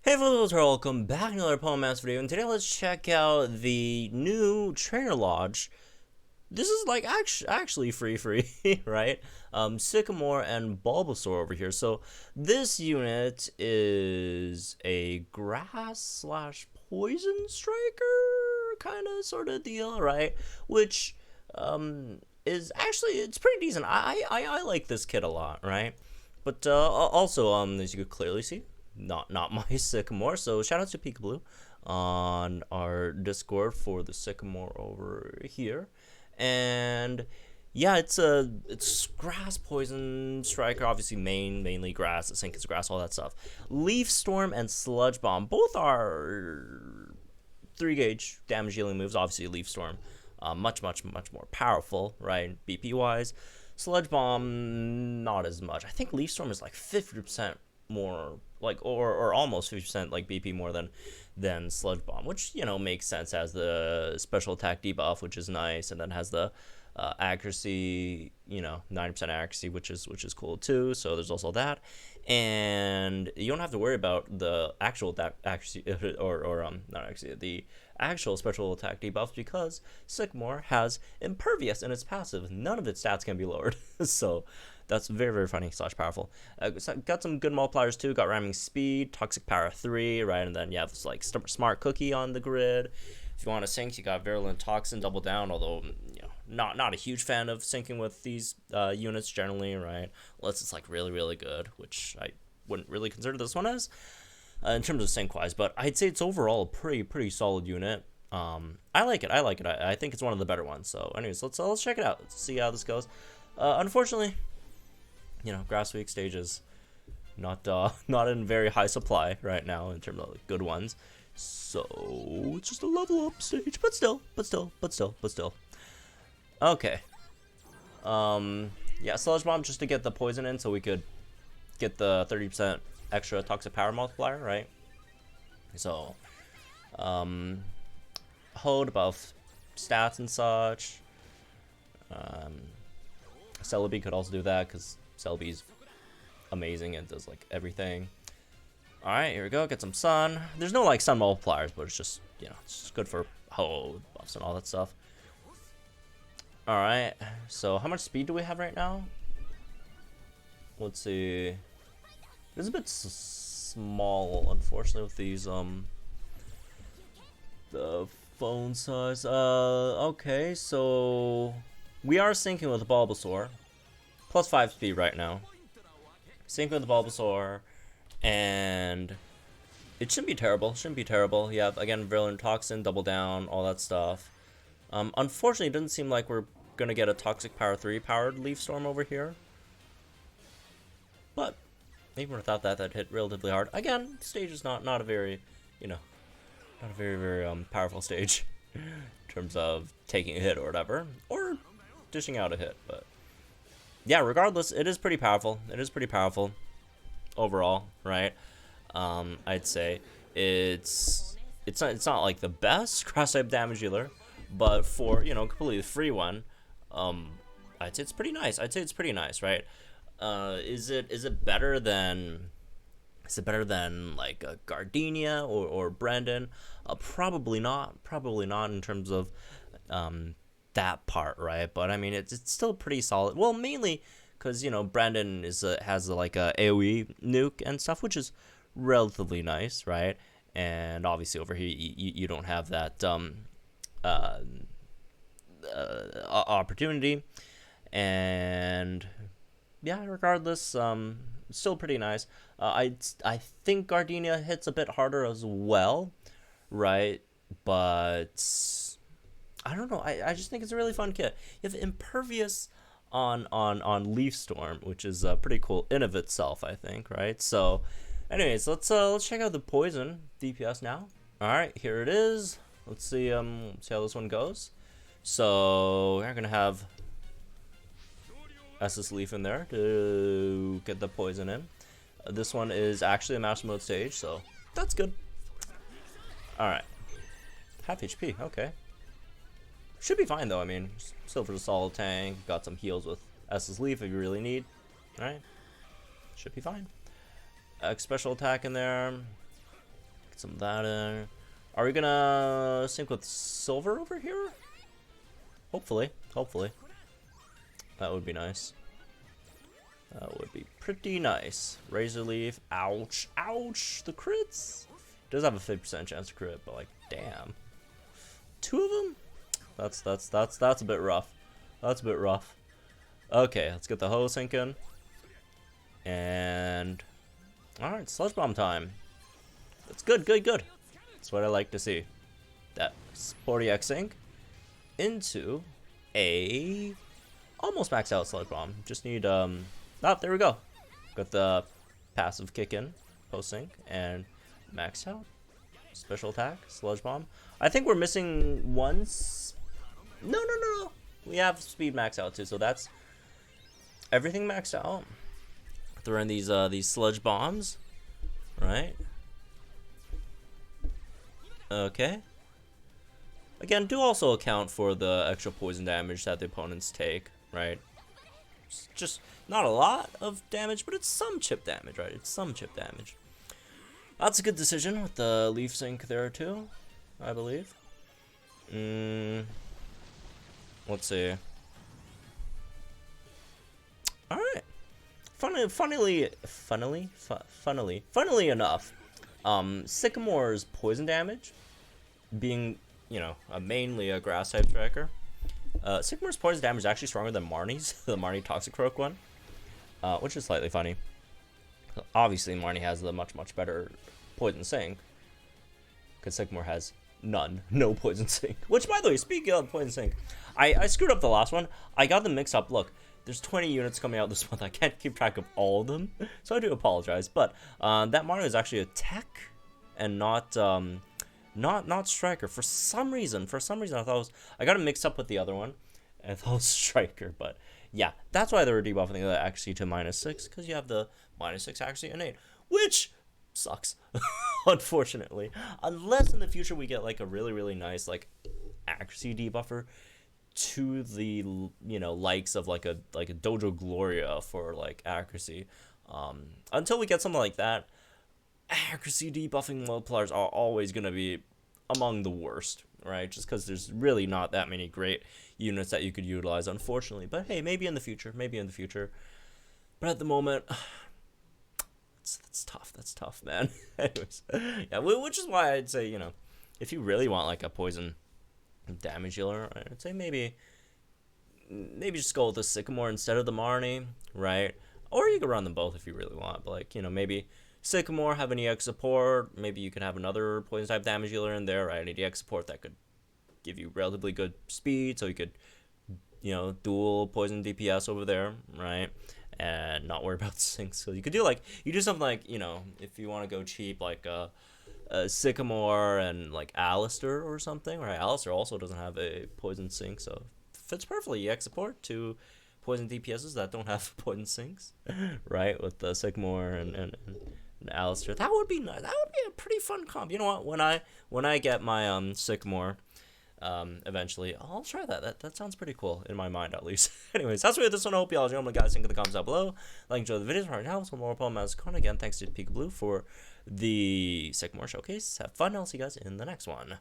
Hey folks, welcome back to another Pokemon Master video, and today let's check out the new Trainer Lodge. This is like actually free, right? Sycamore and Bulbasaur over here. So this unit is a grass slash poison striker kind of sort of deal, right? Which is actually it's pretty decent. I like this kit a lot, right? But also as you could clearly see, not my Sycamore. So shout out to Pikablue on our Discord for the Sycamore over here. And yeah, it's grass poison striker, obviously mainly grass, Sinkin's grass, all that stuff. Leaf Storm and Sludge Bomb, both are 3-gauge damage dealing moves. Obviously Leaf Storm, much more powerful, right? BP wise. Sludge Bomb, not as much. I think Leaf Storm is like 50% more, like or almost 50% like BP more than Sludge Bomb, which makes sense. Has the special attack debuff, which is nice, and then has the accuracy, 90% accuracy, which is cool too. So there's also that, and you don't have to worry about the actual accuracy or not accuracy, the actual special attack debuffs, because Sycamore has Impervious in its passive. None of its stats can be lowered. So that's very funny slash powerful. Got some good multipliers too. Got Ramming Speed, Toxic Power 3, right? And then you have this like Smart Cookie on the grid. If you want to sync, you got Virulent Toxin, Double Down, although not a huge fan of syncing with these units generally, right? Unless it's like really good, which I wouldn't really consider this one as in terms of sync wise, but I'd say it's overall a pretty solid unit. I like it. I think it's one of the better ones. So anyways, let's check it out. Let's see how this goes. Unfortunately, Grass Week stages not in very high supply right now in terms of like, good ones. So it's just a level up stage, but still. Okay. Yeah, Sludge Bomb just to get the poison in, so we could get the 30% extra toxic power multiplier, right? So, hold above stats and such. Celebi could also do that because Celebi's amazing and does like everything. All right, here we go. Get some sun. There's no like sun multipliers, but it's just it's just good for hold buffs and all that stuff. All right, so how much speed do we have right now? Let's see. It's a bit small, unfortunately, with these the phone size. Okay, so we are syncing with Bulbasaur, plus 5 speed right now. Syncing with Bulbasaur, and it shouldn't be terrible. Yeah, again, Virulent Toxin, Double Down, all that stuff. Unfortunately, it doesn't seem like we're gonna get a Toxic Power 3 powered Leaf Storm over here, but even without that hit relatively hard. Again, stage is not a very, not a very powerful stage in terms of taking a hit or whatever, or dishing out a hit. But yeah, regardless, it is pretty powerful. Overall, right? I'd say it's not like the best cross type damage dealer, but for completely free one, I'd say it's pretty nice. Right? Is it better than like a Gardenia or Brandon? Probably not in terms of that part, right? But I mean, it's still pretty solid. Well, mainly because Brandon has like a AOE nuke and stuff, which is relatively nice, right? And obviously over here you don't have that opportunity, and yeah, regardless, still pretty nice. I think Gardenia hits a bit harder as well, right? But I don't know. I just think it's a really fun kit. You have Impervious on Leaf Storm, which is pretty cool in of itself, I think, right? So, anyways, let's check out the poison DPS now. All right, here it is. Let's see how this one goes. So we're gonna have SS Leaf in there to get the poison in. This one is actually a Master Mode stage, so that's good. Alright. Half HP, okay. Should be fine though, I mean, still for the solid tank. Got some heals with SS Leaf if you really need. Alright. Should be fine. Special attack in there. Get some of that in. Are we gonna sync with silver over here? Hopefully. Hopefully. That would be nice. That would be pretty nice. Razor Leaf. Ouch. Ouch. The crits. Does have a 50% chance to crit, but like, damn. 2 of them? That's a bit rough. That's a bit rough. Okay, let's get the Ho sinking. And alright, Sludge Bomb time. That's good, good, good. That's what I like to see. That Sporty X sync into a almost maxed out Sludge Bomb. Just need there we go. Got the passive kick in, post sync, and maxed out. Special attack, Sludge Bomb. I think we're missing once. No. We have speed maxed out too, so that's everything maxed out. Throw in these sludge bombs, right? Okay. Again, do also account for the extra poison damage that the opponents take, right? It's just not a lot of damage, but it's some chip damage, right? It's some chip damage. That's a good decision with the leaf sync there too, I believe. Let's see. All right. Funnily enough, Sycamore's poison damage, being, you know, mainly a grass type striker, Sycamore's poison damage is actually stronger than Marnie's, the Marnie Toxicroak one, which is slightly funny. Obviously, Marnie has the much better poison sink, because Sycamore has no poison sink. Which, by the way, speaking of poison sink, I screwed up the last one. I got them mixed up. Look, there's 20 units coming out this month. I can't keep track of all of them, so I do apologize. But that Mario is actually a tech and not striker. For some reason, I thought I got it mixed up with the other one. I thought it was striker, but yeah, that's why they were debuffing the accuracy to -6, because you have the -6 accuracy innate, which sucks, unfortunately. Unless in the future we get like a really nice like accuracy debuffer to the, you know, likes of like a Dojo Gloria for like accuracy. Until we get something like that, accuracy debuffing multipliers are always gonna be among the worst, right? Just because there's really not that many great units that you could utilize, unfortunately. But hey, maybe in the future. But at the moment, that's tough, man. Anyways, yeah, which is why I'd say, you know, if you really want like a poison damage healer, I'd say maybe just go with the Sycamore instead of the Marnie, right? Or you could run them both if you really want, but like, you know, maybe Sycamore have an EX support, maybe you could have another poison type damage healer in there, right? An EX support that could give you relatively good speed, so you could, you know, dual poison DPS over there, right? And not worry about syncs. So you could do like, you do something like, you know, if you want to go cheap, like a Sycamore and like Alistair or something, right? Alistair also doesn't have a poison sync, so fits perfectly. EX support to poison DPSs that don't have poison syncs, right? With the Sycamore and Alistair, that would be nice. That would be a pretty fun comp. You know what? When I get my Sycamore, eventually, I'll try that. That sounds pretty cool in my mind, at least. Anyways, that's it. This one. I hope you all enjoyed. Guys, link in the comments down below. Like, enjoy the videos right now. Some more Pokemon Con again. Thanks to pikablue for the Sycamore showcase. Have fun. I'll see you guys in the next one.